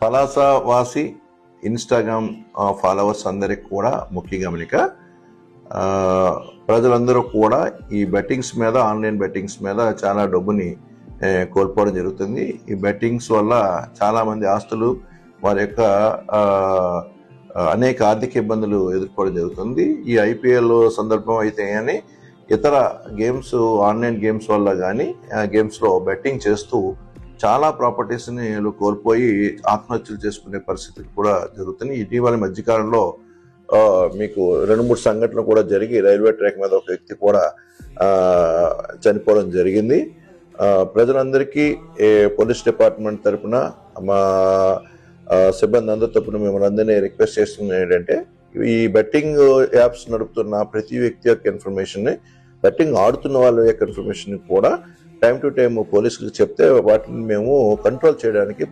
పలాస వాసి Instagram followers అందరికి కూడా ముఖ్య గమనిక. ప్రజలందరూ కూడా ఈ బెట్టింగ్స్ మీద, ఆన్లైన్ బెట్టింగ్స్ మీద చాలా డబ్బుని కోల్పోవడం జరుగుతుంది. ఈ బెట్టింగ్స్ వల్ల చాలామంది ఆస్తులు, వారి యొక్క అనేక ఆర్థిక ఇబ్బందులు ఎదుర్కోవడం జరుగుతుంది. ఈ ఐపీఎల్ సందర్భం అయితే కానీ ఇతర గేమ్స్, ఆన్లైన్ గేమ్స్ వల్ల కానీ గేమ్స్లో బెట్టింగ్ చేస్తూ చాలా ప్రాపర్టీస్ని కోల్పోయి ఆత్మహత్యలు చేసుకునే పరిస్థితులు కూడా జరుగుతున్నాయి. ఇటీవల మధ్యకాలంలో మీకు 2-3 సంఘటనలు కూడా జరిగి రైల్వే ట్రాక్ మీద ఒక వ్యక్తి కూడా చనిపోవడం జరిగింది. ప్రజలందరికీ పోలీస్ డిపార్ట్మెంట్ తరఫున, మా సిబ్బంది అందరి తరఫున మిమ్మల్ని అందరినీ రిక్వెస్ట్ చేస్తుంది ఏంటంటే, ఈ బెట్టింగ్ యాప్స్ నడుపుతున్న ప్రతి వ్యక్తి యొక్క ఇన్ఫర్మేషన్, బెట్టింగ్ ఆడుతున్న వాళ్ళ యొక్క ఇన్ఫర్మేషన్ కూడా టైం టు టైం పోలీసులకు చెప్తే వాటిని మేము కంట్రోల్ చేయడానికి